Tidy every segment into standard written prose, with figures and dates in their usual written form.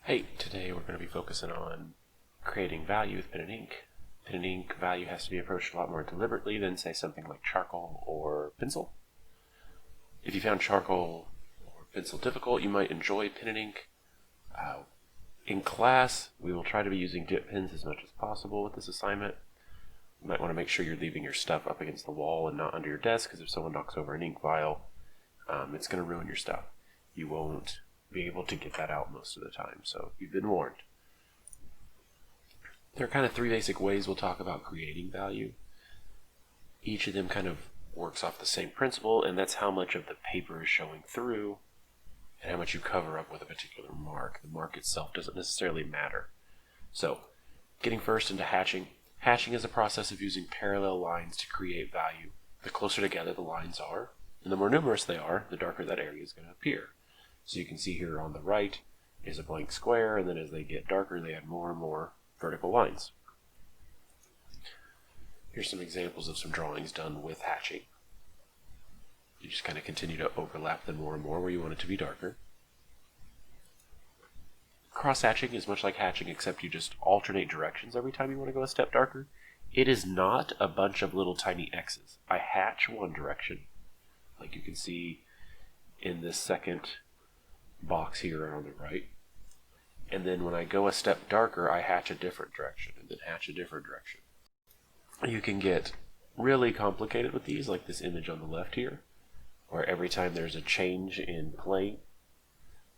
Hey, today we're going to be focusing on creating value with pen and ink. Pen and ink value has to be approached a lot more deliberately than, say, something like charcoal or pencil. If you found charcoal or pencil difficult, you might enjoy pen and ink. In class, we will try to be using dip pens as much as possible with this assignment. You might want to make sure you're leaving your stuff up against the wall and not under your desk, because if someone knocks over an ink vial, it's going to ruin your stuff. You won't be able to get that out most of the time, so you've been warned. There are kind of three basic ways we'll talk about creating value. Each of them kind of works off the same principle, and that's how much of the paper is showing through and how much you cover up with a particular mark. The mark itself doesn't necessarily matter. So, getting first into hatching. Hatching is a process of using parallel lines to create value. The closer together the lines are, and the more numerous they are, the darker that area is going to appear. So you can see here on the right is a blank square, and then as they get darker, they add more and more vertical lines. Here's some examples of some drawings done with hatching. You just kind of continue to overlap them more and more where you want it to be darker. Cross-hatching is much like hatching, except you just alternate directions every time you want to go a step darker. It is not a bunch of little tiny X's. I hatch one direction, like you can see in this second box here on the right, and then when I go a step darker, I hatch a different direction, and then hatch a different direction. You can get really complicated with these, like this image on the left here, where every time there's a change in plane,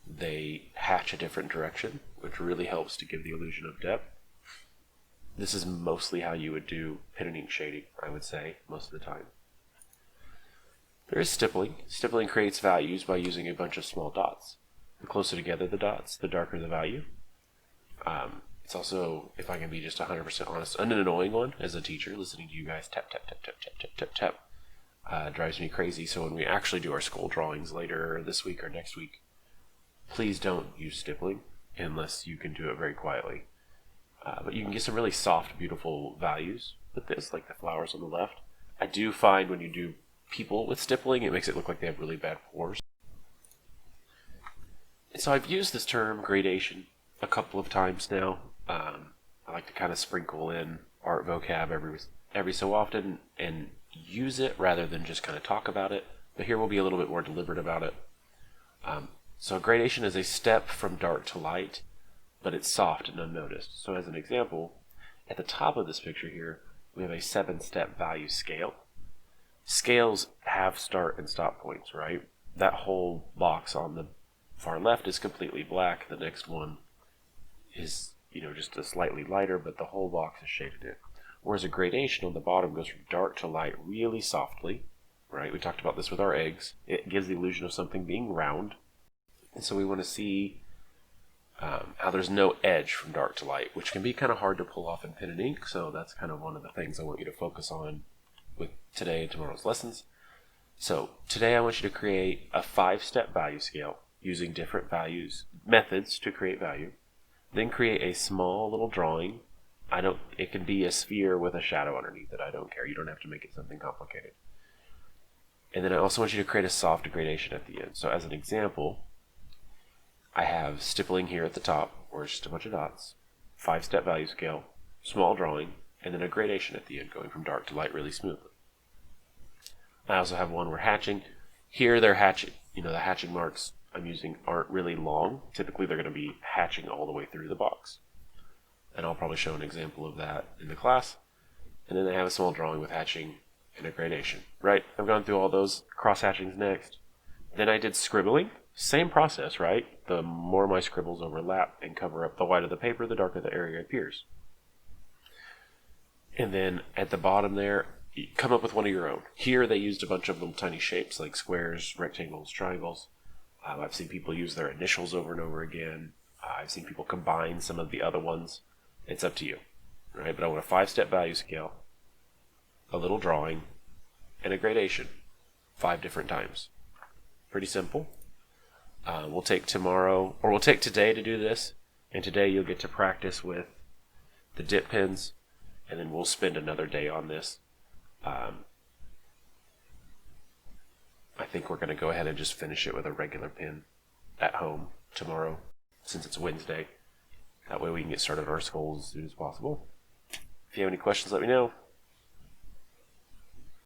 they hatch a different direction, which really helps to give the illusion of depth. This is mostly how you would do pen and ink shading, I would say, most of the time. There is stippling. Stippling creates values by using a bunch of small dots. The closer together the dots, the darker the value. It's also, if I can be just 100% honest, an annoying one as a teacher, listening to you guys tap, tap, tap, tap, tap, tap, tap, tap. Drives me crazy. So when we actually do our school drawings later this week or next week, please don't use stippling unless you can do it very quietly. But you can get some really soft, beautiful values with this, like the flowers on the left. I do find when you do people with stippling, it makes it look like they have really bad pores. So I've used this term gradation a couple of times now. I like to kind of sprinkle in art vocab every so often and use it rather than just kind of talk about it. But here we'll be a little bit more deliberate about it. So gradation is a step from dark to light, but it's soft and unnoticed. So as an example, at the top of this picture here, we have a 7-step value scale. Scales have start and stop points, right? That whole box on the far left is completely black. The next one is, just a slightly lighter, but the whole box is shaded in. Whereas a gradation on the bottom goes from dark to light really softly, right? We talked about this with our eggs. It gives the illusion of something being round. And so we want to see how there's no edge from dark to light, which can be kind of hard to pull off in pen and ink. So that's kind of one of the things I want you to focus on with today and tomorrow's lessons. So today I want you to create a 5-step value scale using different methods to create value. Then create a small little drawing. It can be a sphere with a shadow underneath it. I don't care. You don't have to make it something complicated. And then I also want you to create a soft gradation at the end. So as an example, I have stippling here at the top, where it's just a bunch of dots, 5-step value scale, small drawing, and then a gradation at the end, going from dark to light really smoothly. I also have one where hatching. Here they're hatching. The hatching marks I'm using aren't really long. Typically they're going to be hatching all the way through the box. And I'll probably show an example of that in the class. And then I have a small drawing with hatching and a gradation. Right? I've gone through all those. Cross-hatchings next. Then I did scribbling. Same process, right? The more my scribbles overlap and cover up the white of the paper, the darker the area appears. And then at the bottom there, you come up with one of your own. Here they used a bunch of little tiny shapes like squares, rectangles, triangles. I've seen people use their initials over and over again. I've seen people combine some of the other ones. It's up to you, right? But I want a 5-step value scale, a little drawing, and a gradation 5 different times. Pretty simple. We'll take today to do this, and today you'll get to practice with the dip pens, and then we'll spend another day on this. I think we're going to go ahead and just finish it with a regular pen at home tomorrow, since it's Wednesday. That way we can get started on our skulls as soon as possible. If you have any questions, let me know.